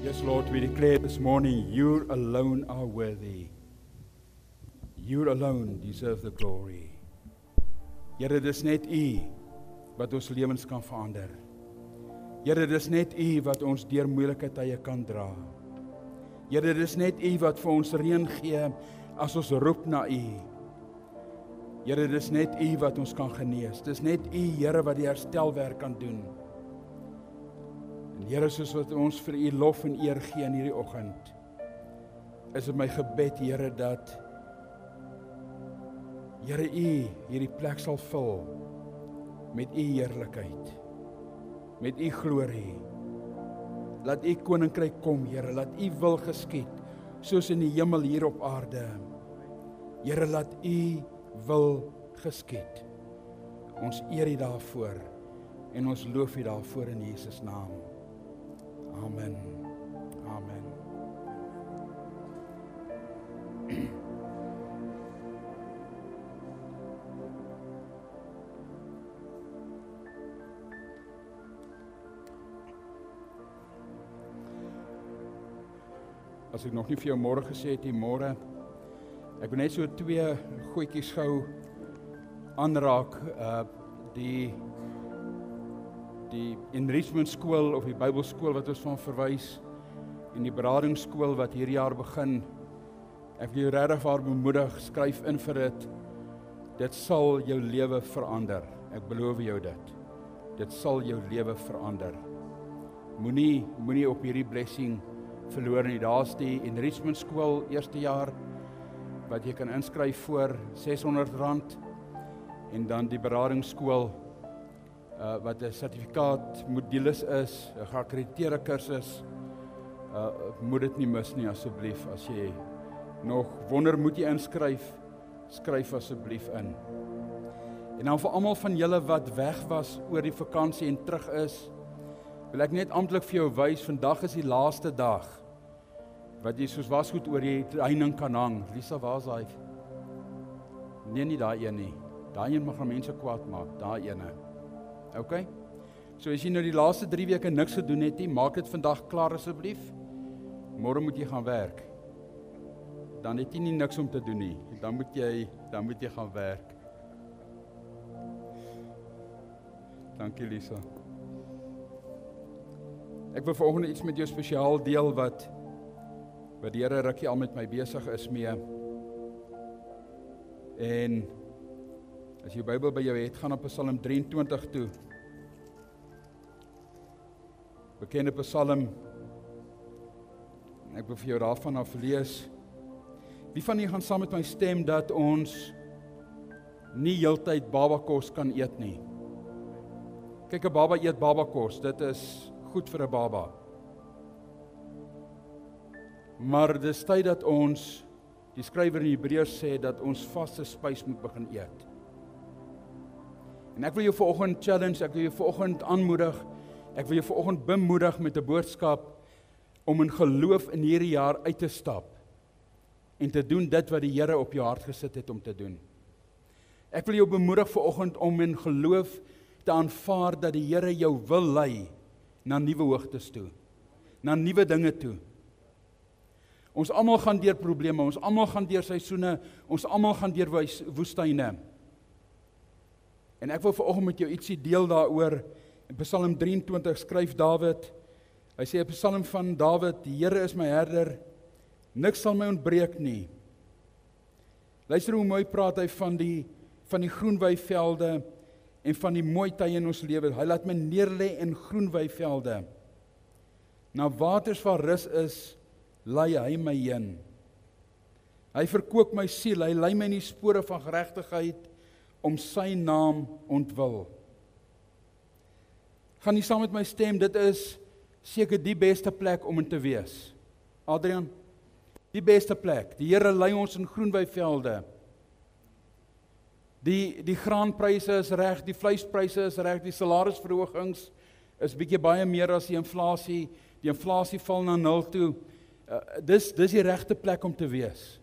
Yes, Lord, we declare this morning, you alone are worthy. You alone deserve the glory. Here, dis net U wat ons lewens kan verander. Here, dis net U wat ons deur moeilike tye kan dra. Here, dis net U wat vir ons reën gee as ons roep na U. Here, dis net U wat ons kan genees. Dis net U, Here, wat die herstelwerk kan doen. En Here, soos wat ons vir U lof en eer gee in hierdie oggend, is dit my gebed, Here, dat Here, U hierdie plek sal vul met U heerlikheid, met U glorie. Laat U koninkryk kom, Here, laat U wil geskied, soos in die hemel hier op aarde. Here, laat U wil geskied. Ons eer U daarvoor en ons loof U daarvoor in Jesus naam. Amen. Amen. As ek nog nie vir jou môre gesê het, môre, ek wil net so 2 goedjies gou aanraak, die enrichment skool of die Bybelskool wat ons van verwys en die beradingsskool wat hierdie jaar begin. Ek wil jou regtig waar bemoedig, skryf in vir dit. Dit sal jou lewe verander. Ek beloof jou dit. Dit sal jou lewe verander. Moenie op hierdie blessing verloor nie. Daar's die enrichment skool eerste jaar wat jy kan inskryf vir R600 en dan die beradingsskool wat 'n sertifikaat modules is, 'n geakkrediteerde kursus. Moet dit nie mis nie asseblief. As jy nog wonder moet jy inskryf, skryf asseblief in. En dan vir almal van julle wat weg was oor die vakansie en terug is, wil ek net amptelik vir jou wys, vandag is die laaste dag wat jy soos wasgoed oor die heining kan hang. Lisa, waar is hy? Nee, nie daai een nie. Daai een mag aan mense kwaad maak, daai ene. Okay? So as jy nou die laaste 3 weke niks gedoen het nie, maak dit vandag klaar asseblief. Môre moet jy gaan werk. Dan het jy nie niks om te doen nie. Dan moet jy gaan werk. Dankie Lisa. Ek wil vanoggend iets met jou spesiaal deel wat die Here rukkie al met my besig is mee. En as jy Bybel by jou het, gaan op Psalm 23 toe. Bekende Psalm. Ek wil vir jou daarvan af lees. Wie van julle gaan saam met my stem dat ons nie heeltyd babakos kan eet nie? Kyk, 'n baba eet babakos. Dit is goed vir 'n baba. Maar dis tyd dat ons, die skrywer in Hebreërs sê, dat ons vaste spys moet begin eet. En ek wil jou vanoggend challenge, ek wil jou vanoggend aanmoedig, ek wil jou vanoggend bemoedig met 'n boodskap om in geloof in hierdie jaar uit te stap en te doen dit wat die Here op jou hart gesit het om te doen. Ek wil jou bemoedig vanoggend om in geloof te aanvaar dat die Here jou wil lei na nuwe hoogtes toe, na nuwe dinge toe. Ons almal gaan deur probleme, ons almal gaan deur seisoene, ons almal gaan deur woestyne. En ek wil vanoggend met jou ietsie deel daaroor. In Psalm 23 skryf Dawid, hy sê 'n Psalm van Dawid, die Here is my herder, niks sal my ontbreek nie. Luister hoe mooi praat hy van die groen weivelde en van die mooi tye in ons lewe. Hy laat my neerlê in groen weivelde. Na waters waar rus is, lei hy my heen. Hy verkoop my siel, hy lei my in die spore van geregtigheid om sy naam ontwil. Gaan nie saam met my stem, dit is seker die beste plek om in te wees. Adrian, die beste plek. Die Here lei ons in groen weivelde. Die graanpryse is reg, die vleispryse is reg, die salarisverhogings is bietjie baie meer as die inflasie. Die inflasie val na 0 toe. Dis die regte plek om te wees.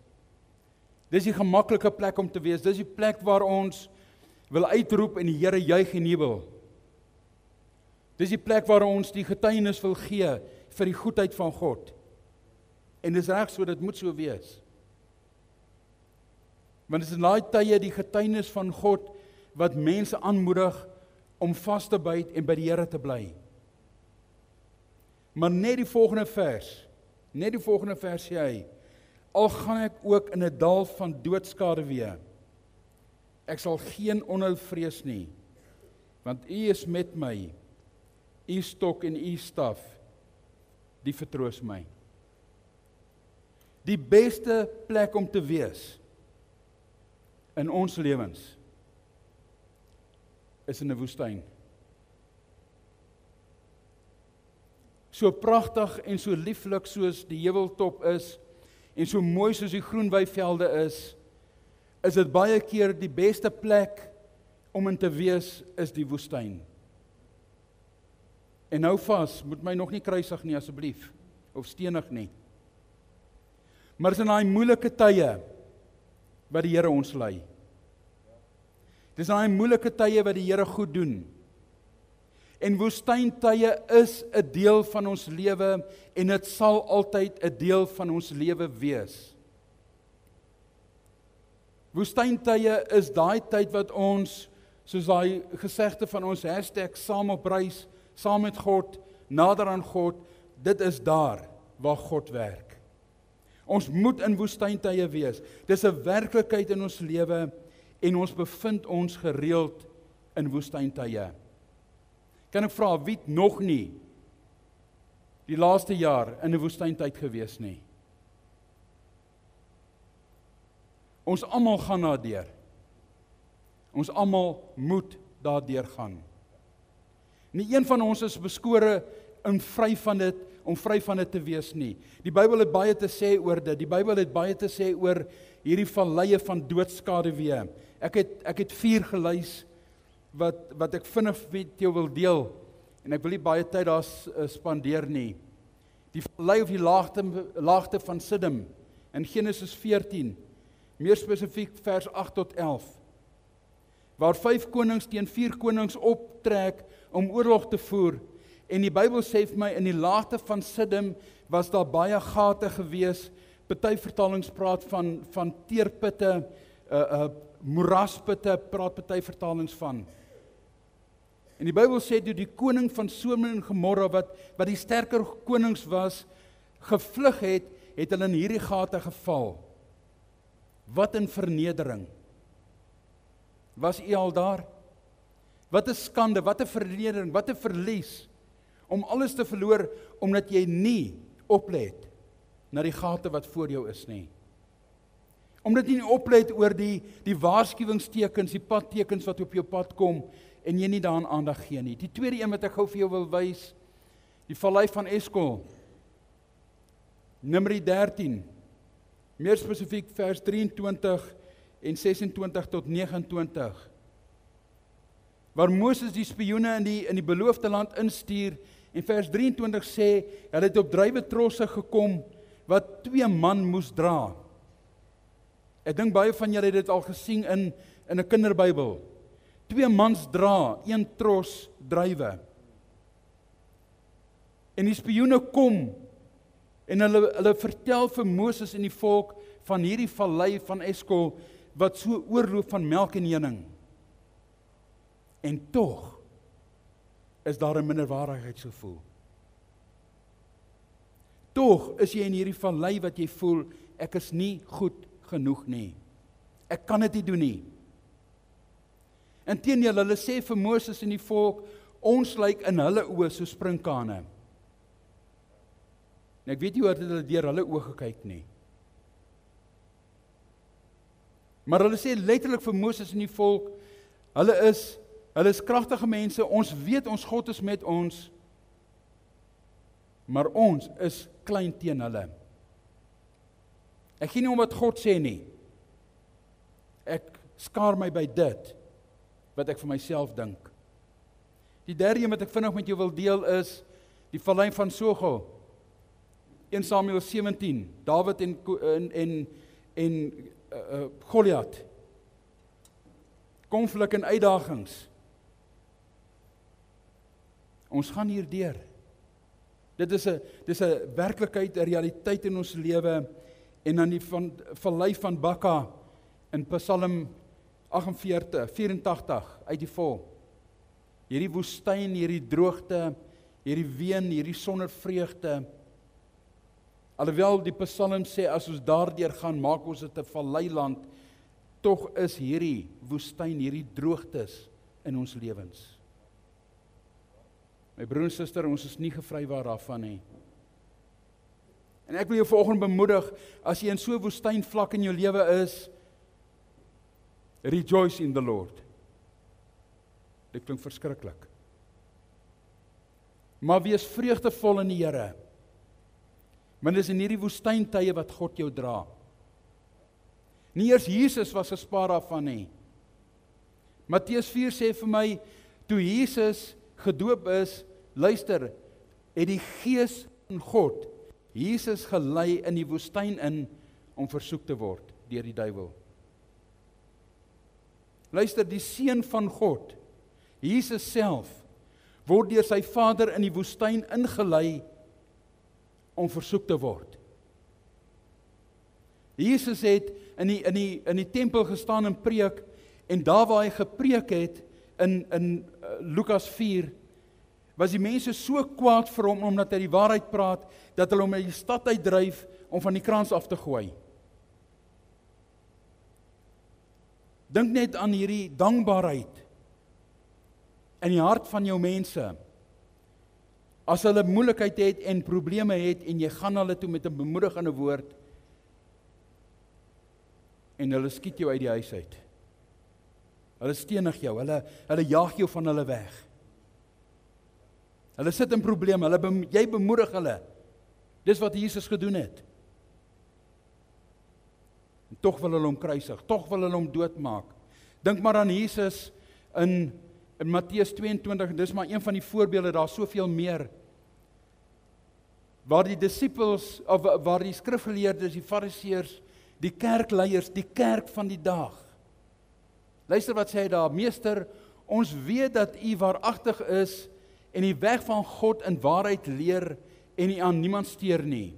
Dis die gemaklike plek om te wees. Dis die plek waar ons wil uitroep en die Here juig en jubel. Dis die plek waar ons die getuienis wil gee. vir die goedheid van God. En dis reg so, dit moet so wees. Want dit is in daai tye die getuienis van God wat mense aanmoedig om vas te byt en by die Here te bly. Maar net die volgende vers sê hy, al gaan ek ook in 'n dal van doodskade wees, ek sal geen onheil vrees nie, want U is met my, U stok en U staf, die vertroos my. Die beste plek om te wees in ons lewens is in 'n woestyn. So pragtig en so lieflik soos die heuweltop is, en so mooi soos die groen weivelde is dit baie keer die beste plek om in te wees is die woestyn. En nou vas, moet my nog nie kruisig nie asseblief, of stenig nie. Maar is in daai moeilike tye wat die Here ons lei. Dis in daai moeilike tye wat die Here goed doen. En woestyntye is 'n deel van ons lewe en dit sal altyd 'n deel van ons lewe wees. Woestyntye is daai tyd wat ons, soos daai gesegde van ons hashtag saam op reis, saam met God, nader aan God, dit is daar waar God werk. Ons moet in woestyntye wees. Dis 'n werklikheid in ons lewe en ons bevind ons gereeld in woestyntye. Kan ek vra, wie het nog nie die laaste jaar in 'n woestyntyd gewees nie? Ons almal gaan daardeur. Ons almal moet daardeur gaan. Nie een van ons is beskore om vry van dit te wees nie. Die Bybel het baie te sê oor dit. Die Bybel het baie te sê oor hierdie valleie van doodskaduwee. Ek het 4 gelys wat ek vinnig met jou wil deel, en ek wil nie baie tyd daar spandeer nie. Die vallei of die laagte van Siddim, in Genesis 14, meer spesifiek vers 8 tot 11, waar 5 konings teen 4 konings optrek om oorlog te voer, en die Bybel sê vir my, in die laagte van Siddim was daar baie gate gewees, party vertalings praat van teerputte, moeraspunte, praat party vertalings van. En die Bybel sê toe die koning van Sodom en Gomorra, wat die sterker konings was, gevlug het hulle in hierdie gate geval. Wat 'n vernedering. Was u al daar? Wat 'n skande, wat 'n vernedering, wat 'n verlies, om alles te verloor, omdat jy nie oplet na die gate wat voor jou is nie. Omdat jy nie oplet oor die waarskuwingstekens, die padtekens wat op jou pad kom, en jy nie daaraan aandag gee nie. Die tweede een wat ek gou vir jou wil wys, die vallei van Eskol, Numeri 13, meer spesifiek vers 23 en 26 tot 29, waar Moses die spioene in die beloofde land instuur, en vers 23 sê, hulle het op druiwetrosse gekom, wat 2 man moes dra. Ek dink baie van julle het dit al gesien in 'n kinderbybel. 2 mans dra 1 tros druiwe. En die spioene kom, en hulle vertel vir Moses en die volk van hierdie vallei van Eskol, wat so oorloop van melk en honing. En tog is daar 'n minderwaardigheidsgevoel. Tog is jy in hierdie vallei wat jy voel, ek is nie goed genoeg nie. Ek kan dit nie doen nie. Inteendeel, hulle sê vir Moses en die volk, ons lyk in hulle oë so sprinkane. En ek weet nie hoe hulle deur hulle oë gekyk nie. Maar hulle sê letterlik vir Moses en die volk, hulle is kragtige mense, ons weet ons God is met ons, maar ons is klein teen hulle. Ek gee nie om wat God sê nie. Ek skaar my by dit wat ek vir myself dink. Die derde een wat ek vinnig met jou wil deel is die vallei van Sogel. 1 Samuel 17, Dawid en Goliat. Konflik en uitdagings. Ons gaan hierdeur. Dit is 'n werklikheid, 'n realiteit in ons lewe. En dan die vallei van Bakka in Psalm 84 uit die vol. Hierdie woestyn, hierdie droogte, hierdie ween, hierdie sonder vreugde. Alhoewel die Psalm sê as ons daardeur gaan, maak ons dit 'n valleiland, tog is hierdie woestyn, hierdie droogtes in ons lewens. My broer en suster, ons is nie gevrywaar daarvan nie. En ek wil jou vanoggend bemoedig, as jy in so 'n woestynvlak in jou lewe is, rejoice in the Lord. Dit klink verskriklik. Maar wees vreugdevol in die Here. Want dis in hierdie woestyntye wat God jou dra. Nie eers Jesus was gespaar daarvan nie. Matteus 4 sê vir my, toe Jesus gedoop is, luister, het die Gees van God Jesus gelei in die woestyn in om versoek te word deur die duiwel. Luister, die Seun van God, Jesus self, word deur sy Vader in die woestyn ingelei om versoek te word. Jesus het in die tempel gestaan en preek, en daar waar hy gepreek het in Lukas 4, was die mense so kwaad vir hom omdat hy die waarheid praat, dat hulle hom uit die stad uitdryf om van die krans af te gooi. Dink net aan hierdie dankbaarheid in die hart van jou mense. As hulle moeilikheid het en probleme het en jy gaan hulle toe met 'n bemoedigende woord en hulle skiet jou uit die huis uit. Hulle stenig jou, hulle jaag jou van hulle weg. Hulle sit in probleme, jy bemoedig hulle. Dis wat Jesus gedoen het. En tog wil hulle hom kruisig, tog wil hulle hom doodmaak. Dink maar aan Jesus in Matteus 22, dis maar een van die voorbeelde, daar soveel meer. Waar die disippels, of waar die skrifgeleerdes, die fariseërs, die kerkleiers, die kerk van die dag. Luister wat sê hy daar, meester, ons weet dat u waaragtig is en die weg van God in waarheid leer en u aan niemand steur nie.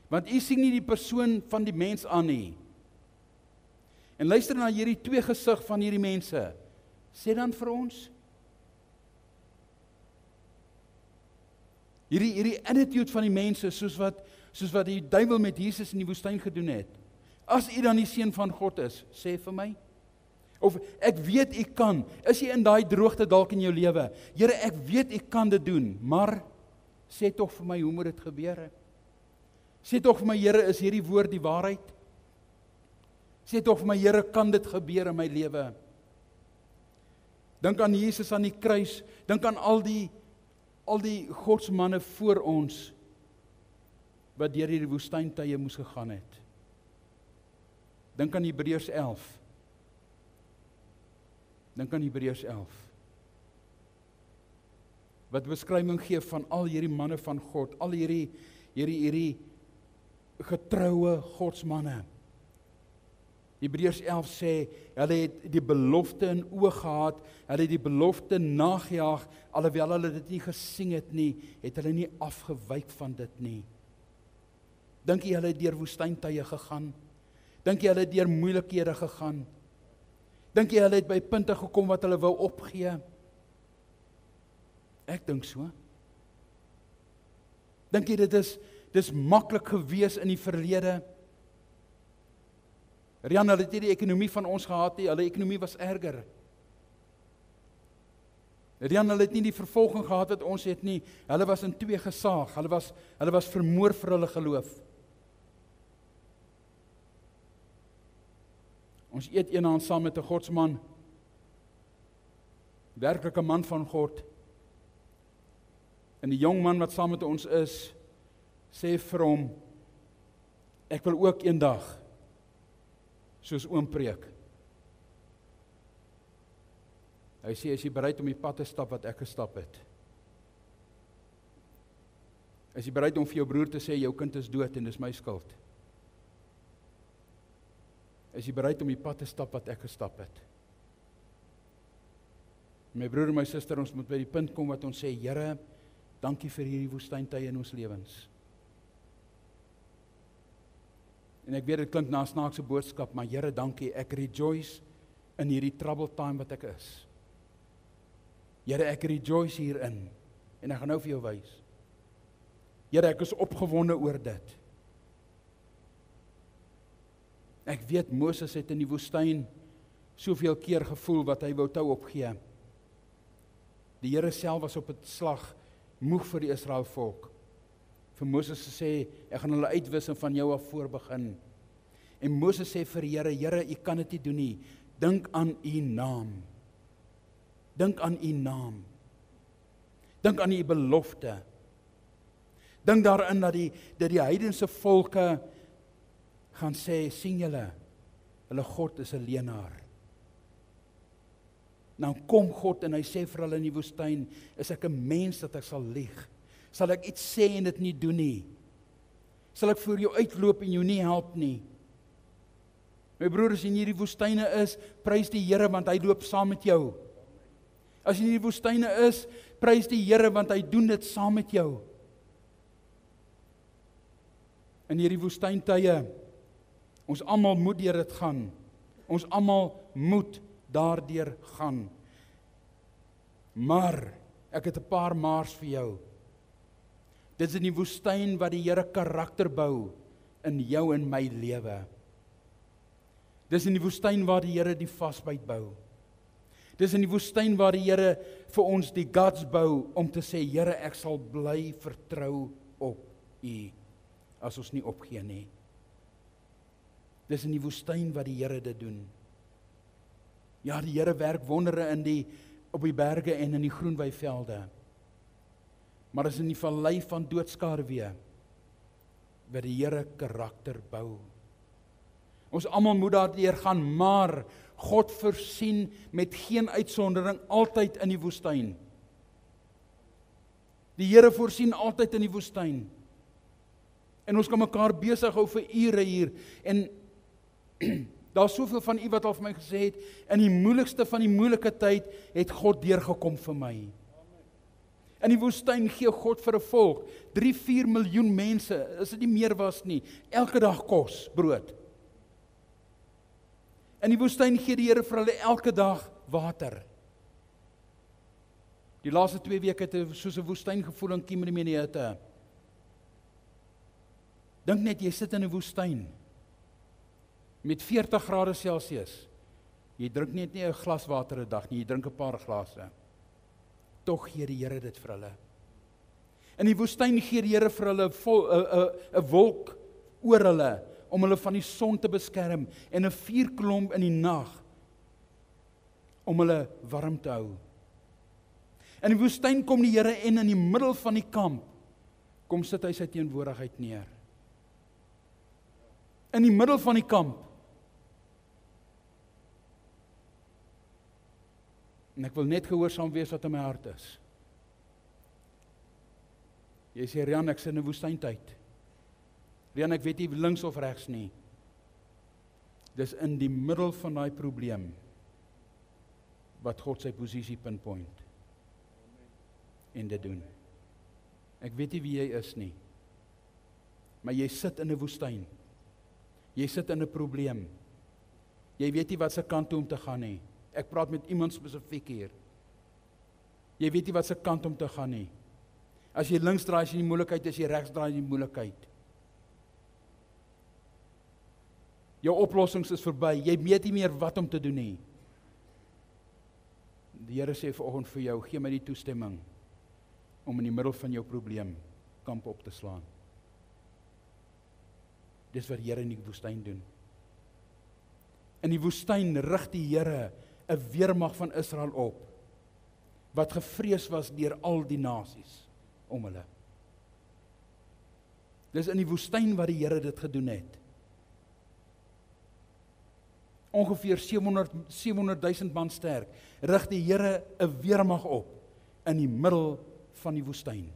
Want u sien nie die persoon van die mens aan nie. En luister na hierdie twee gesig van hierdie mense. Sê dan vir ons. Hierdie attitude van die mense, soos wat die duiwel met Jesus in die woestyn gedoen het. As u dan die seun van God is, sê vir my. Of ek weet u kan, is jy in daai droogte dalk in jou lewe? Here, ek weet u kan dit doen, maar sê tog vir my, hoe moet dit gebeur? Sê tog vir my, Here, is hierdie woord die waarheid? Sê tog vir my, Here, kan dit gebeur in my lewe? Dink aan Jesus aan die kruis, dink aan al die godsmanne voor ons, wat deur hierdie woestyntye moes gegaan het. Dink aan Hebreërs 11. Dink aan Hebreërs 11. Wat beskrywing gee van al hierdie manne van God, al hierdie getroue godsmanne. Hebreërs 11 sê, hulle het die belofte in oog gehad, hulle het die belofte nagejaag, alhoewel hulle dit nie gesien het nie, het hulle nie afgewyk van dit nie. Dink jy hulle het deur woestyntye gegaan? Dink jy hulle het deur moeilikhede gegaan? Dink jy hulle het by punte gekom wat hulle wou opgee? Ek dink so. Dink jy dis maklik gewees in die verlede? Rian, hulle het nie die ekonomie van ons gehad nie, hulle ekonomie was erger. Rian, hulle het nie die vervolging gehad wat ons het nie, hulle was in twee gesaag, hulle was vermoor vir hulle geloof. Ons eet eendag saam met 'n godsman, werklike man van God, en die jong man wat saam met ons is, sê vir hom, ek wil ook eendag soos oom preek. Hy sê, is jy bereid om die pad te stap wat ek gestap het? Is jy bereid om vir jou broer te sê, jou kind is dood en dis my skuld? Is jy bereid om die pad te stap wat ek gestap het? My broer en my suster, ons moet by die punt kom wat ons sê, Here, Dankie vir hierdie woestyntye in ons lewens. En ek weet dit klink na 'n snaakse boodskap, maar Here, dankie, ek rejoice in hierdie trouble time wat ek is. Here, ek rejoice hierin, en ek gaan nou vir jou wys. Here, ek is opgewonde oor dit. Ek weet Moses het in die woestyn soveel keer gevoel wat hy wou tou opgee. Die Here self was op 'n slag moeg vir die Israel volk. Vir Moses gesê, ek gaan hulle uitwis en van jou af voor begin. En Moses sê vir die Here, Here, u kan dit nie doen nie. Dink aan u naam. Dink aan u naam. Dink aan u belofte. Dink daarin dat die heidense volke gaan sê, sien julle, hulle God is 'n leienaar. Nou kom God en hy sê vir hulle in die woestyn, is ek 'n mens dat ek sal lieg? Sal ek iets sê en dit nie doen nie? Sal ek voor jou uitloop en jou nie help nie? My broer, as jy in hierdie woestyne is, prys die Here want hy loop saam met jou. As jy in hierdie woestyne is, prys die Here want hy doen dit saam met jou. In hierdie woestyntye, ons almal moet deur dit gaan. Ons almal moet daardeur gaan. Maar, ek het 'n paar maars vir jou. Dit is in die woestyn wat die Here karakter bou in jou en my lewe. Dis in die woestyn waar die Here die vasbyt bou. Dis in die woestyn waar die Here vir ons die guts bou om te sê, Here, ek sal bly vertrou op U, as ons nie opgee nie. Dis in die woestyn wat die Here dit doen. Ja, die Here werk wondere op die berge en in die groen weivelde. Maar dis in die vallei van doodskaduwee wat die Here karakter bou. Ons almal moet daardeur gaan, maar God voorsien met geen uitsondering altyd in die woestyn. Die Here voorsien altyd in die woestyn. En ons kan mekaar besig hou vir ure hier, en daar's soveel van u wat al vir my gesê het, in die moeilikste van die moeilike tyd het God deurgekom vir my. In die woestyn gee God vir 'n volk, 3-4 miljoen mense, as dit nie meer was nie, elke dag kos, brood. In die woestyn gee die Here vir hulle elke dag water. Die laaste 2 weke het soos 'n woestyn gevoel in Kimberley. Dink net, jy sit in 'n woestyn met 40 grade Celsius. Jy drink net nie 'n glas water 'n dag nie, jy drink 'n paar glase. Tog gee die Here dit vir hulle. In die woestyn gee die Here vir hulle 'n wolk oor hulle, om hulle van die son te beskerm, en 'n vuurklomp in die nag, om hulle warm te hou. In die woestyn kom die Here en in die middel van die kamp, kom sit hy sy teenwoordigheid neer. In die middel van die kamp. En ek wil net gehoorsaam wees wat in my hart is. Jy sê, Rian, ek sit in 'n woestyntyd. Rian, ek weet nie links of regs nie. Dis in die middel van daai probleem wat God sy posisie pinpoint en dit doen. Ek weet nie wie jy is nie, maar jy sit in 'n woestyn. Jy sit in 'n probleem. Jy weet nie wat se kant toe om te gaan nie. Ek praat met iemand spesifiek hier. Jy weet nie wat se kant om te gaan nie. As jy links draai is jy in die moeilikheid, as jy regs draai is jy in die moeilikheid. Jou oplossings is verby. Jy weet nie meer wat om te doen nie. Die Here sê vanoggend vir jou, gee my die toestemming om in die middel van jou probleem kamp op te slaan. Dis wat die Here in die woestyn doen. In die woestyn rig die Here 'n weermag van Israel op, wat gevrees was deur al die nasies om hulle. Dis in die woestyn wat die Here dit gedoen het. Ongeveer 700,000 man sterk, rig die Here 'n weermag op in die middel van die woestyn.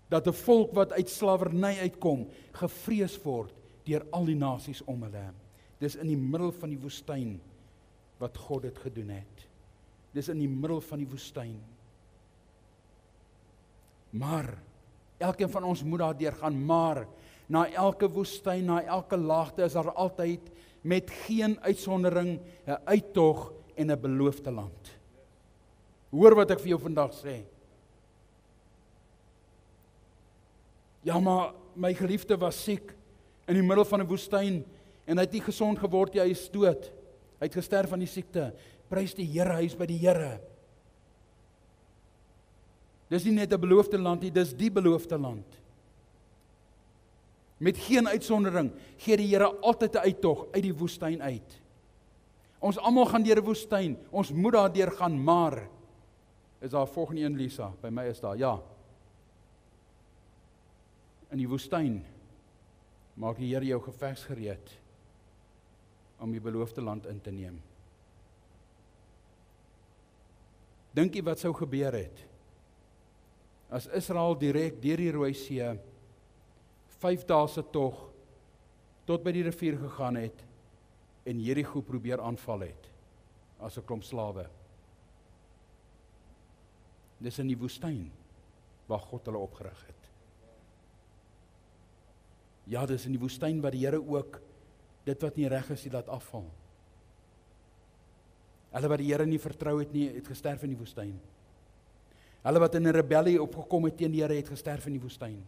Dat 'n volk wat uit slawerny uitkom, gevrees word deur al die nasies om hulle. Dis in die middel van die woestyn wat God dit gedoen het. Dis in die middel van die woestyn. Maar elkeen van ons moet daardeur gaan, maar na elke woestyn, na elke laagte is daar altyd met geen uitsondering 'n uittog en 'n beloofde land. Hoor wat ek vir jou vandag sê. Ja, maar my geliefde was siek in die middel van 'n woestyn en hy het nie gesond geword nie, hy is dood. Hy het gesterf aan die siekte. Prys die Here, hy is by die Here. Dis nie net 'n beloofde land nie, dis die beloofde land. Met geen uitsondering gee die Here altyd 'n uittog uit die woestyn uit. Ons almal gaan deur 'n woestyn, ons moet daardeur gaan, maar is daar volgende een, Lisa? By my is daar, ja. In die woestyn maak die Here jou gevegsgereed om die beloofde land in te neem. Dink jy wat sou gebeur het as Israel direk deur die Rooi See 5 dae se tog tot by die rivier gegaan het en Jerigo probeer aanval het as 'n klomp slawe? Dis in die woestyn waar God hulle opgerig het. Ja, dis in die woestyn waar die Here ook dit wat nie reg is, laat afval. Hulle wat die Here nie vertrou het nie, het gesterf in die woestyn. Hulle wat in 'n rebellie opgekom het teen die Here, het gesterf in die woestyn.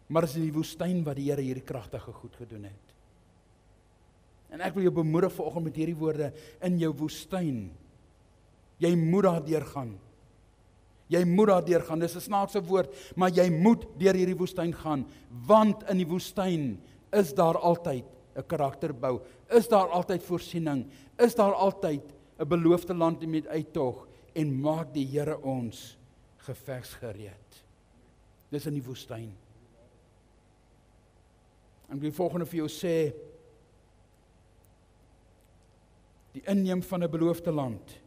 Maar dis in die woestyn wat die Here hierdie kragtige goed gedoen het. En ek wil jou bemoedig vanoggend met hierdie woorde, in jou woestyn. Jy moet daardeur gaan. Jy moet daardeur gaan. Dis 'n snaakse woord, maar jy moet deur hierdie woestyn gaan, want in die woestyn is daar altyd 'n karakterbou, is daar altyd voorsiening, is daar altyd 'n beloofde land met uittog, en maak die Here ons gevegsgereed. Dis in die woestyn. En ek wil volgende vir jou sê, die inneem van 'n beloofde land,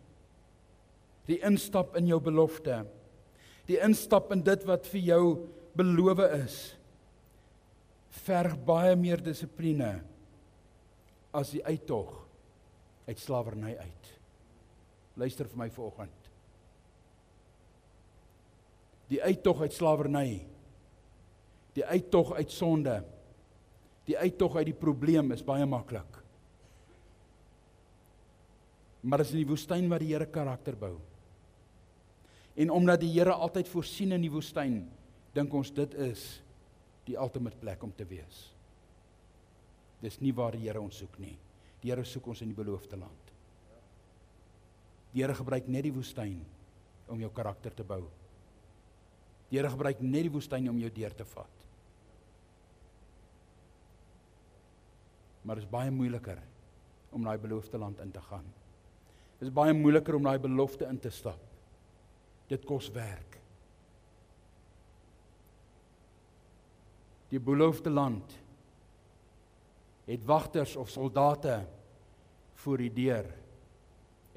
die instap in jou belofte, die instap in dit wat vir jou beloof is, verg baie meer dissipline as die uittog uit slawerny uit. Luister vir my vanoggend. Die uittog uit slawerny, die uittog uit sonde, die uittog uit die probleem is baie maklik. Maar is in die woestyn waar die Here karakter bou. En omdat die Here altyd voorsien in die woestyn, dink ons dit is die ultimate plek om te wees. Dis nie waar die Here ons soek nie. Die Here soek ons in die beloofde land. Die Here gebruik net die woestyn om jou karakter te bou. Die Here gebruik net die woestyn om jou deur te vat. Maar dit is baie moeiliker om na die beloofde land in te gaan. Dit is baie moeiliker om na die belofte in te stap. Dit kos werk. Die beloofde land het wagters of soldate voor die deur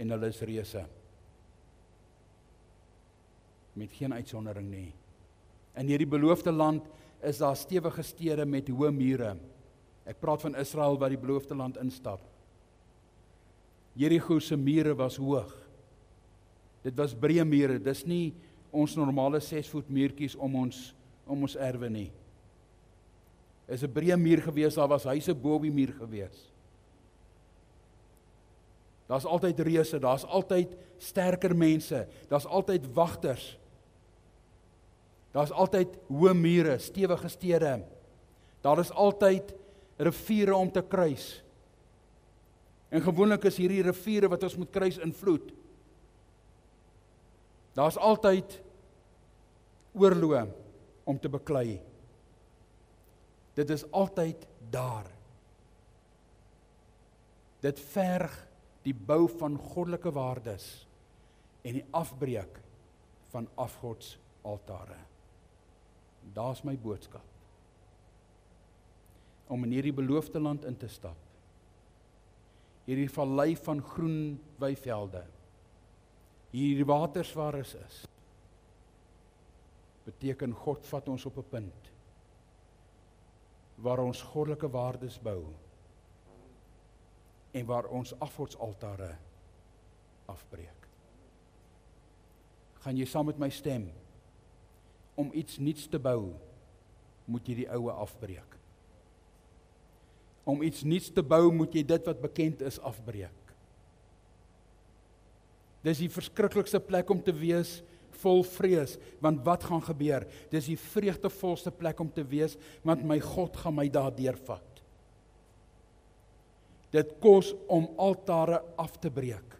en hulle is reëse. Met geen uitsondering nie. In hierdie beloofde land is daar stewige stede met hoë mure. Ek praat van Israel wat die beloofde land instap. Jerigo se mure was hoog. Dit was breë mure, dis nie ons normale 6 voet muurtjies om ons erwe nie. Is 'n breë muur gewees, daar was huise bo op die muur gewees. Daar's altyd reëse, daar's altyd sterker mense, daar's altyd wagters. Daar's altyd hoë mure, stewige stede. Daar is altyd riviere om te kruis. En gewoonlik is hierdie riviere wat ons moet kruis in vloed. Daar's altyd oorloë om te beklei. Dit is altyd daar. Dit verg die bou van goddelike waardes en die afbreek van afgodsaltare. Daar's my boodskap. Om in hierdie beloofde land in te stap. Hierdie vallei van groen weivelde. Hierdie waters waar is. Beteken God vat ons op 'n punt waar ons goddelike waardes bou en waar ons afgodsaltare afbreek. Gaan jy saam met my stem Om iets nuuts te bou, moet jy die oue afbreek. Om iets nuuts te bou, moet jy dit wat bekend is afbreek. Dis die verskriklikste plek om te wees, vol vrees, want wat gaan gebeur? Dis die vreugdevolste plek om te wees, want my God gaan my daardeur vat. Dit kos om altare af te breek,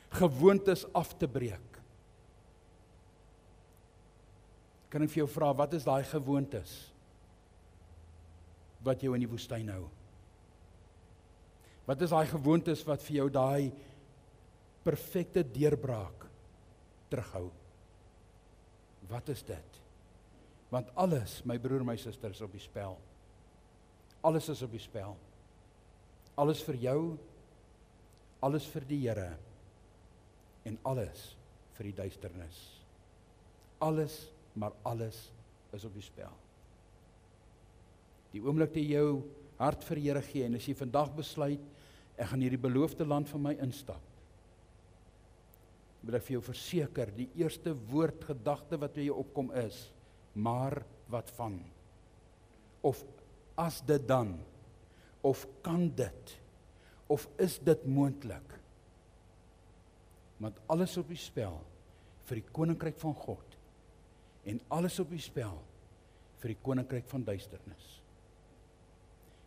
gewoontes af te breek. Kan ek vir jou vra, wat is daai gewoontes wat jou in die woestyn hou? Wat is daai gewoontes wat vir jou daai perfekte deurbraak terughou? Wat is dit? Want alles, my broer, my suster, is op die spel. Alles is op die spel. Alles vir jou, alles vir die Here en alles vir die duisternis. Alles, maar alles is op die spel. Die oomblik dat jy jou hart vir die Here gee en as jy vandag besluit, ek gaan hierdie beloofde land van my instap, wil ek vir jou verseker, die eerste woord, gedagte wat by jou opkom is, maar wat van? Of as dit dan? Of kan dit? Of is dit moontlik? Want alles op die spel vir die koninkryk van God en alles op die spel vir die koninkryk van duisternis.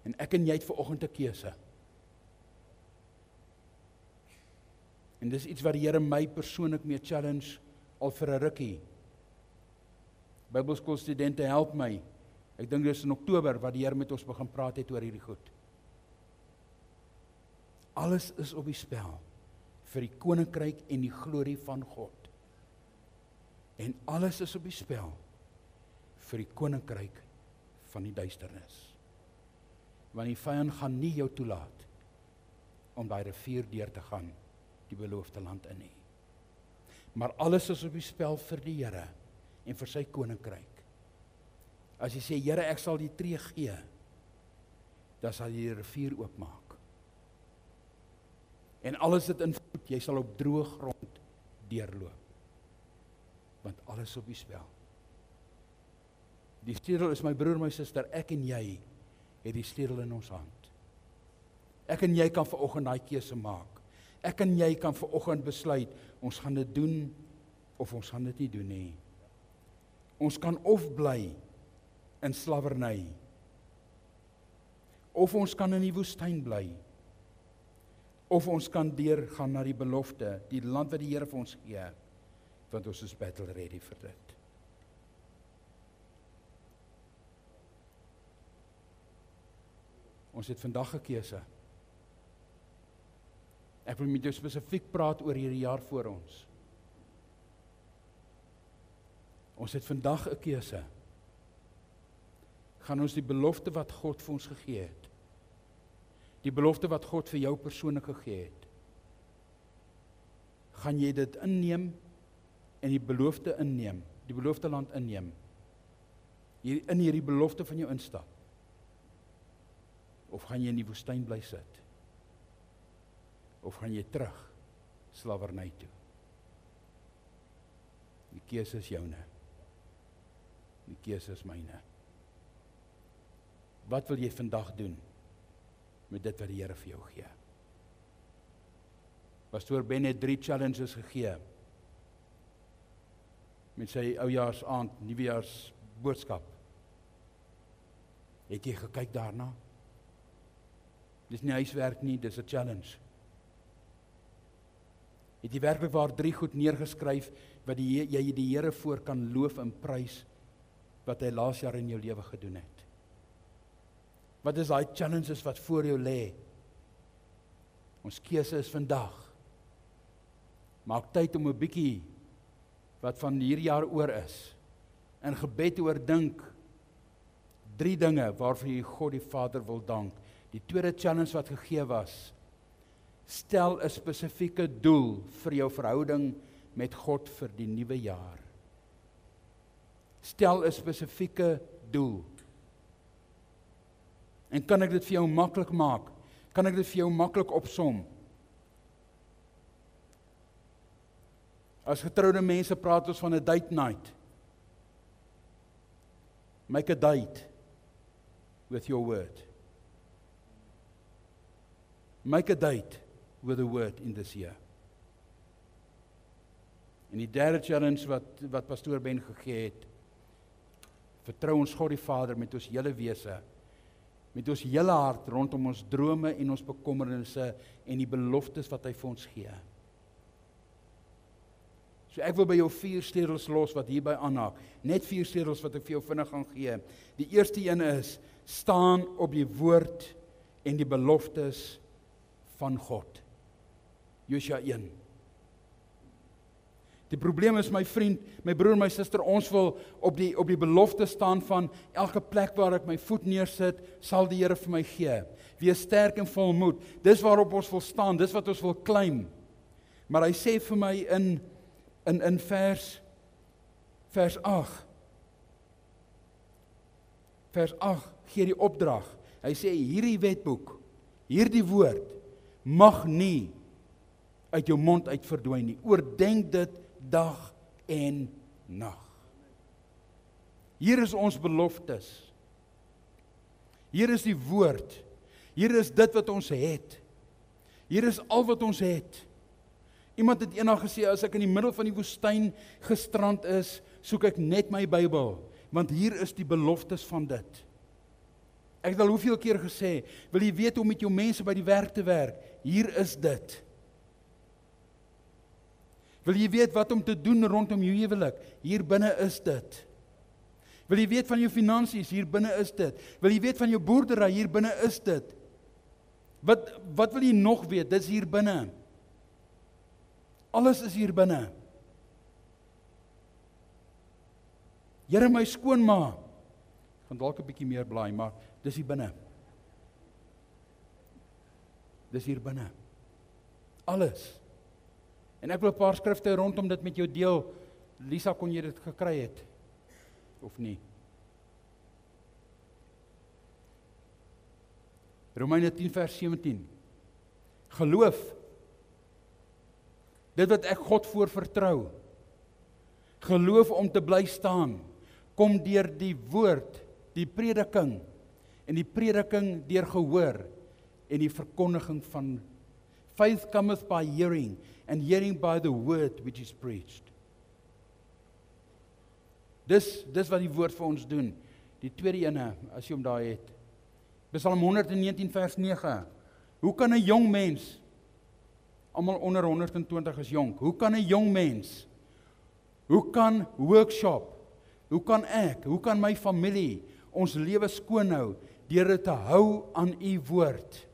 En ek en jy het vanoggend 'n keuse. En dis iets wat die Here my persoonlik mee challenge al vir 'n rukkie. Bybelskoolstudente, help my. Ek dink dis in Oktober wat die Here met ons begin praat het oor hierdie goed. Alles is op die spel vir die koninkryk en die glorie van God. En alles is op die spel vir die koninkryk van die duisternis. Want die vyand gaan nie jou toelaat om daai rivier deur te gaan, die beloofde land in nie. Maar alles is op die spel vir die Here en vir sy koninkryk. As jy sê, Here, ek sal die tree gee, dan sal jy die rivier oopmaak. En alles dit invloed, jy sal op droë grond deurloop. Want alles op die spel. Die sleutel is, my broer, my suster, ek en jy het die sleutel in ons hand. Ek en jy kan vanoggend daai keuse maak. Ek en jy kan vanoggend besluit, ons gaan dit doen of ons gaan dit nie doen nie. Ons kan of bly in slawerny, of ons kan in die woestyn bly, of ons kan deurgaan na die belofte, die land wat die Here vir ons gee, want ons is battle ready vir dit. Ons het vandag 'n keuse. Ek wil met jou spesifiek praat oor hierdie jaar voor ons. Ons het vandag 'n keuse. Gaan ons die belofte wat God vir ons gegee het, die belofte wat God vir jou persoonlik gegee het, gaan jy dit inneem en die belofte inneem, die beloofde land inneem, in hierdie belofte van jou instap, of gaan jy in die woestyn bly sit, of gaan jy terug slawerny toe? Die keuse is joune. Die keuse is myne. Wat wil jy vandag doen met dit wat die Here vir jou gee? Pastoor Ben het 3 challenges gegee met sy oujaarsaand, nuwejaars boodskap. Het jy gekyk daarna? Dis nie huiswerk nie, dis 'n challenge. Het jy werklik waar 3 goed neergeskryf wat jy die Here voor kan loof en prys wat hy laas jaar in jou lewe gedoen het? Wat is daai challenges wat voor jou lê? Ons keuse is vandag. Maak tyd om 'n bietjie wat van hierdie jaar oor is, in gebed oordink 3 dinge waarvoor jy God die Vader wil dank. Die tweede challenge wat gegee was, stel 'n spesifieke doel vir jou verhouding met God vir die nuwe jaar. Stel 'n spesifieke doel. En kan ek dit vir jou maklik maak? Kan ek dit vir jou maklik opsom? As getroude mense praat ons van 'n date night. Make a date with your word. Make a date with the word in this year. En die derde challenge wat pastoor Ben gegee het, vertrou ons God die Vader met ons hele wese, met ons hele hart rondom ons drome en ons bekommernisse en die beloftes wat hy vir ons gee. So ek wil by jou 4 sleutels los wat hierby aanhaak. Net 4 sleutels wat ek vir jou vinnig gaan gee. Die eerste een is, staan op die woord en die beloftes van God. Josua 1. Die probleem is, my vriend, my broer, my suster, ons wil op die belofte staan van elke plek waar ek my voet neersit, sal die Here vir my gee. Wees sterk en vol moed. Dis waarop ons wil staan, dis wat ons wil claim. Maar hy sê vir my in vers 8. Vers 8 gee die opdrag. Hy sê hierdie wetboek, hierdie woord mag nie uit jou mond uit verdwyn nie. Oordenk dit dag en nag. Hier is ons beloftes. Hier is die woord. Hier is dit wat ons het. Hier is al wat ons het. Iemand het eendag gesê, as ek in die middel van die woestyn gestrand is, soek ek net my Bybel, want hier is die beloftes van dit. Ek het al hoeveel keer gesê, wil jy weet hoe met jou mense by die werk te werk? Hier is dit. Wil jy weet wat om te doen rondom jou huwelik? Hier binne is dit. Wil jy weet van jou finansies? Hier binne is dit. Wil jy weet van jou boerdery? Hier binne is dit. Wat wil jy nog weet? Dit is hier binne. Alles is hier binne. Here, my skoonma, ek gaan dalk 'n bietjie meer blaai, maar dis hier binne. Dis hier binne. Alles. En ek wil 'n paar skrifte rondom dit met jou deel. Lisa, kon jy dit gekry het? Of nie? Romeine 10 vers 17. Geloof. Dit wat ek God voor vertrou. Geloof om te bly staan. Kom deur die woord, die prediking. En die prediking deur gehoor. En die verkondiging van faith cometh by hearing, and hearing by the word which is preached. Dis wat die woord vir ons doen. Die tweede ene, as jy hom daar het. Psalm 119 vers 9. Hoe kan 'n jong mens, almal onder 120 is jonk, hoe kan 'n jong mens, hoe kan workshop, hoe kan my familie ons lewe skoon hou, deur dit te hou aan u woord?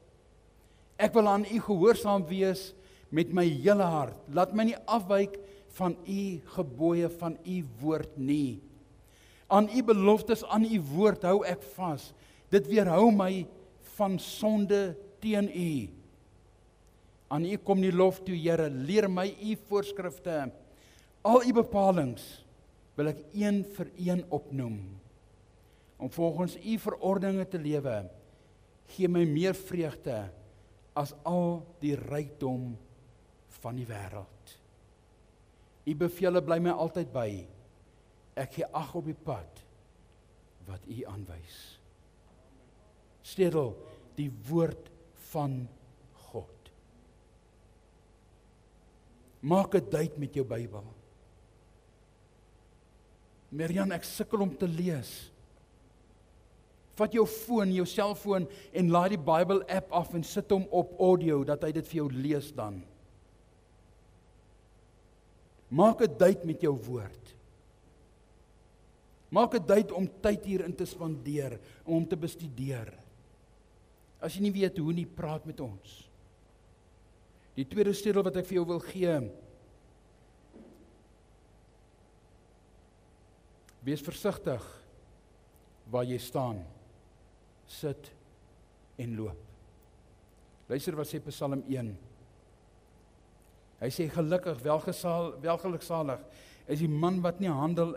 Ek wil aan u gehoorsaam wees met my hele hart. Laat my nie afwyk van u gebooie, van u woord nie. Aan u beloftes, aan u woord hou ek vas. Dit weerhou my van sonde teen u. Aan u kom die lof toe, Here. Leer my u voorskrifte. Al u bepalings wil ek een vir een opnoem. Om volgens u verordeninge te lewe, gee my meer vreugde as al die rykdom van die wêreld. U bevele bly my altyd by. Ek gee ag op die pad wat u aanwys. Sleutel die woord van God. Maak 'n date met jou Bybel. Marian, ek sukkel om te lees. Vat jou foon, jou selfoon en laai die Bible app af en sit hom op audio, dat hy dit vir jou lees dan. Maak 'n date met jou woord. Maak 'n date om tyd hierin te spandeer, om hom te bestudeer. As jy nie weet hoe nie, praat met ons. Die tweede sleutel wat ek vir jou wil gee, wees versigtig waar jy staan, sit en loop. Luister wat sê Psalm 1. Hy sê gelukkig, welgeluksalig is die man wat nie wandel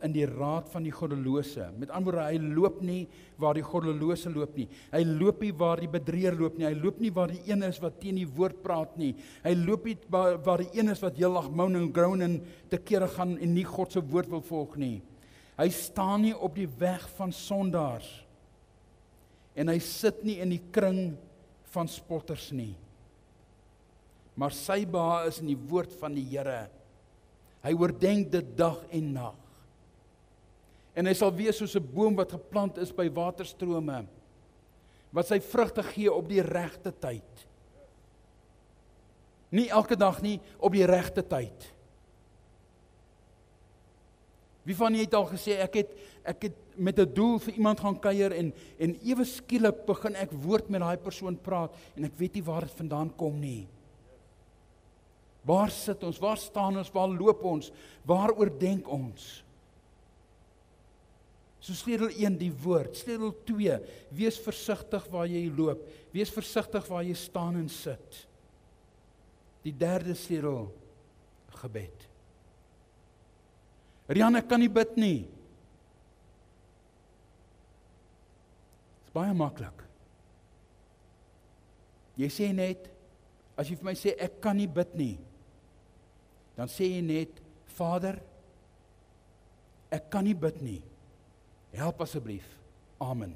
in die raad van die goddelose. Met ander woorde, hy loop nie waar die goddelose loop nie. Hy loop nie waar die bedrieër loop nie. Hy loop nie waar die een is wat teen die woord praat nie. Hy loop nie waar die een is wat heeldag moan en groan en te kere gaan en nie God se woord wil volg nie. Hy staan nie op die weg van sondaars. En hy sit nie in die kring van spotters nie. Maar sy behae is in die woord van die Here. Hy oordenk dit dag en nag. En hy sal wees soos 'n boom wat geplant is by waterstrome, wat sy vrugte gee op die regte tyd. Nie elke dag nie, op die regte tyd. Wie van julle het al gesê, ek het met 'n doel vir iemand gaan kuier en ewe skielik begin ek woord met daai persoon praat en ek weet nie waar dit vandaan kom nie. Waar sit ons? Waar staan ons? Waar loop ons? Waaroor dink ons? So sleutel 1 die woord, sleutel 2, wees versigtig waar jy loop, wees versigtig waar jy staan en sit. Die derde sleutel, gebed. Rian, ek kan nie bid nie. Dit is baie maklik. Jy sê net, as jy vir my sê, ek kan nie bid nie, dan sê jy net, Vader, ek kan nie bid nie. Help asseblief. Amen.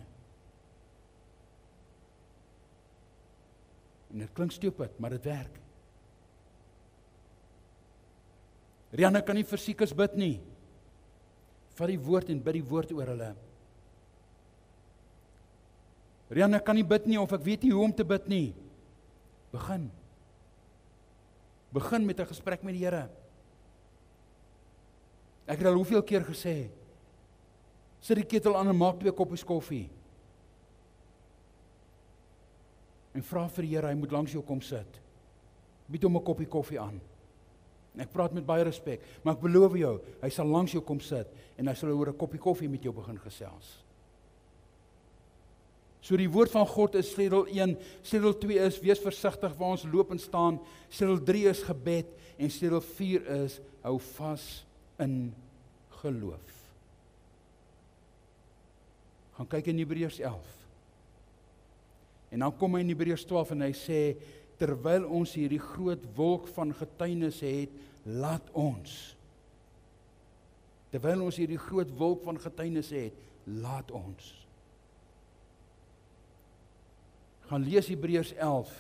En dit klink stupid, maar dit werk. Rianne kan nie vir siekes bid nie. Vat die woord en bid die woord oor hulle. Rianne kan nie bid nie of ek weet nie hoe om te bid nie. Begin. Begin met 'n gesprek met die Here. Ek het al hoeveel keer gesê, sit die ketel aan en maak 2 koppies koffie. En vra vir die Here, hy moet langs jou kom sit. Bied hom 'n koppie koffie aan. En ek praat met baie respek, maar ek beloof jou, hy sal langs jou kom sit en hy sal oor 'n koppie koffie met jou begin gesels. So die woord van God is sleutel 1, sleutel 2 is wees versigtig waar ons loop en staan, sleutel 3 is gebed en sleutel 4 is hou vas in geloof. Gaan kyk in Hebreërs 11. En dan kom hy in Hebreërs 12 en hy sê, terwyl ons hierdie groot wolk van getuienis het, laat ons. Terwyl ons hierdie groot wolk van getuienis het, laat ons. Gaan lees Hebreërs 11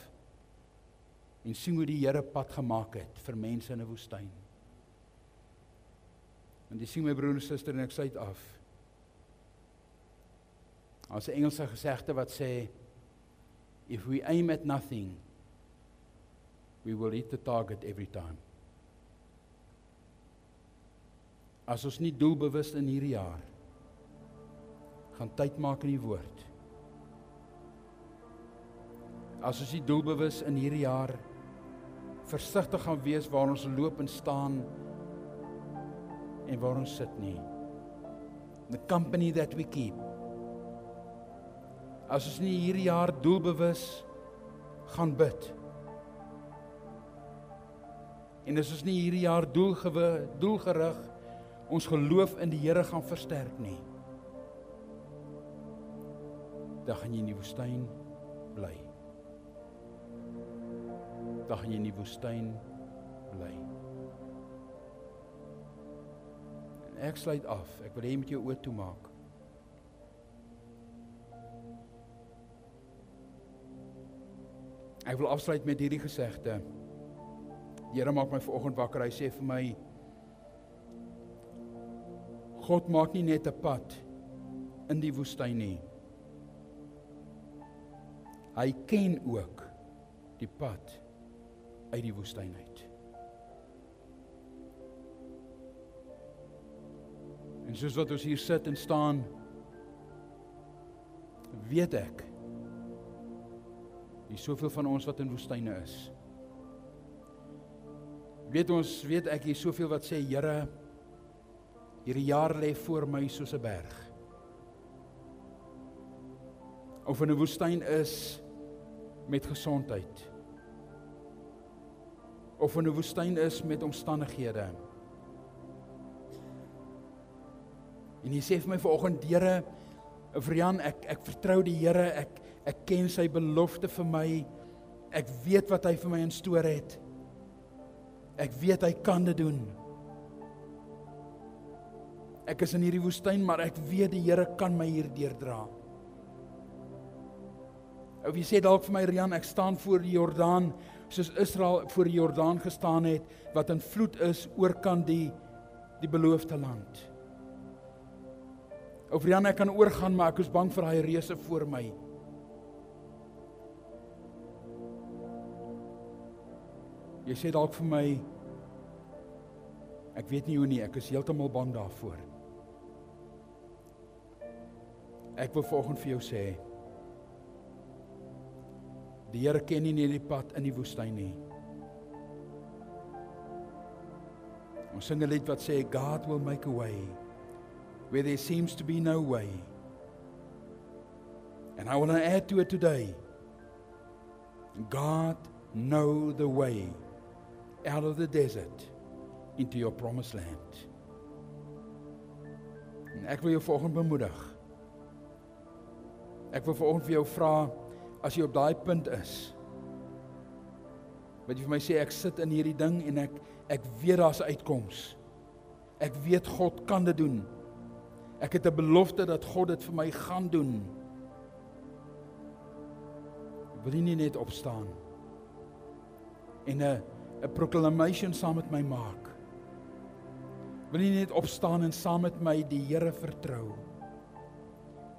en sien hoe die Here pad gemaak het vir mense in 'n woestyn. En jy sien my broer en suster en ek sluit af. As 'n Engelse gesegde wat sê, if we aim at nothing, we will hit the target every time. As ons nie doelbewus in hierdie jaar gaan tyd maak in die woord. As ons nie doelbewus in hierdie jaar versigtig gaan wees waar ons loop en staan en waar ons sit nie. The company that we keep. As ons nie hierdie jaar doelbewus gaan bid. En as ons nie hierdie jaar doelgerig ons geloof in die Here gaan versterk nie, dan gaan jy in die woestyn bly. Dan gaan jy in die woestyn bly. En ek sluit af. Ek wil hê jy moet jou oë toemaak. Ek wil afsluit met hierdie gesegde. Die Here maak my vanoggend wakker. Hy sê vir my, God maak nie net 'n pad in die woestyn nie. Hy ken ook die pad uit die woestyn uit. En soos wat ons hier sit en staan, weet ek, hier is soveel van ons wat in woestyne is. Weet ek, hier is soveel wat sê, Here, hierdie jaar lê voor my soos 'n berg. Of in 'n woestyn is met gesondheid. Of in 'n woestyn is met omstandighede. En jy sê vir my vanoggend, Here, Vrian, ek vertrou die Here, ek ken sy belofte vir my, ek weet wat hy vir my instoor het, ek weet hy kan dit doen. Ek is in hierdie woestyn, maar ek weet die Here kan my hier deurdra. Of jy sê dalk vir my, Rian, ek staan voor die Jordaan, soos Israel voor die Jordaan gestaan het, wat in vloed is, oorkant die beloofde land. Of Rian, ek kan oorgaan, maar ek is bang vir daai reuse voor my. Jy sê dalk vir my, ek weet nie hoe nie, ek is heeltemal bang daarvoor. Ek wil vanoggend vir jou sê, die Here ken nie net die pad in die woestyn nie. Ons sing 'n lied wat sê, God will make a way where there seems to be no way. And I want to add to it today, God know the way out of the desert into your promised land. En ek wil jou vanoggend bemoedig. Ek wil vanoggend vir jou vra, as jy op daai punt is, wat jy vir my sê, ek sit in hierdie ding en ek weet daar's 'n uitkoms. Ek weet God kan dit doen. Ek het 'n belofte dat God dit vir my gaan doen. Wil jy nie net opstaan en 'n proclamation saam met my maak? Wil jy net opstaan en saam met my die Here vertrou?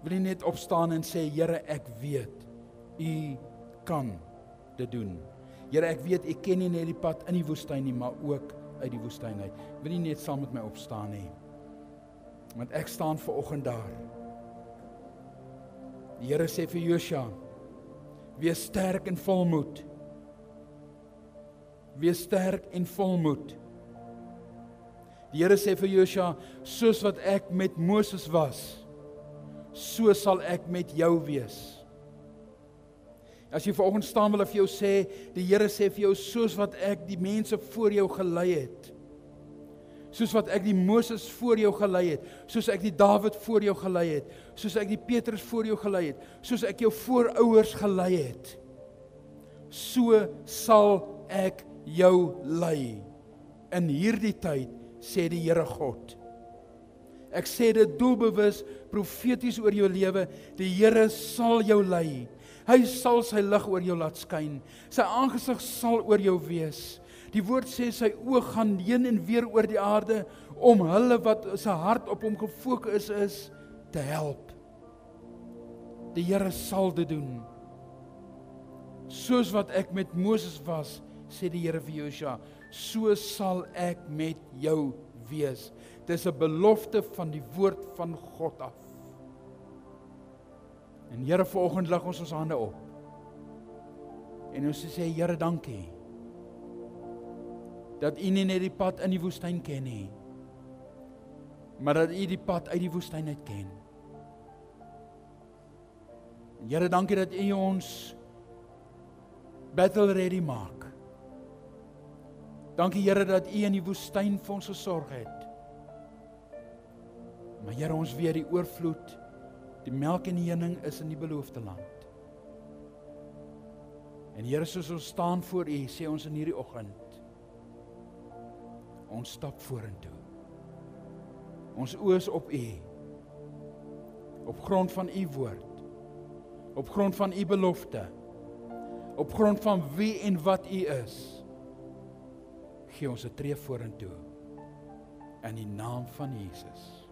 Wil jy net opstaan en sê, Here, ek weet, U kan dit doen. Here, ek weet, U ken nie net die pad in die woestyn nie, maar ook uit die woestyn uit. Wil jy net saam met my opstaan nie? Want ek staan vanoggend daar. Die Here sê vir Josua, wees sterk en volmoed. Wees sterk en volmoed. Die Here sê vir Josua, soos wat ek met Moses was, so sal ek met jou wees. As jy vanoggend staan, wil ek vir jou sê, die Here sê vir jou, soos wat ek die mense voor jou gelei het, soos wat ek die Moses voor jou gelei het, soos ek die Dawid voor jou gelei het, soos ek die Petrus voor jou gelei het, soos ek jou voorouers gelei het, so sal ek jou lei in hierdie tyd, sê die Here God. Ek sê dit doelbewus, profeties oor jou lewe, die Here sal jou lei. Hy sal sy lig oor jou laat skyn. Sy aangesig sal oor jou wees. Die woord sê sy oë gaan heen en weer oor die aarde om hulle wat sy hart op hom gefokus is te help. Die Here sal dit doen. Soos wat ek met Moses was, sê die Here vir Josua, so sal ek met jou wees. Dis 'n belofte van die woord van God af. En Here, vanoggend lig ons hande op. En ons sê, Here, dankie. Dat U nie net die pad in die woestyn ken nie, maar dat U die pad uit die woestyn uit ken. En Here, dankie dat U ons battle ready maak. Dankie Here dat U in die woestyn vir ons gesorg het. Maar Here, ons weet die oorvloed, die melk en die honing is in die beloofde land. En Here, soos ons staan voor U, sê ons in hierdie oggend, ons stap vorentoe. Ons oë is op U. Op grond van U woord. Op grond van U belofte. Op grond van wie en wat U is. Gee ons 'n tree vorentoe. In die naam van Jesus.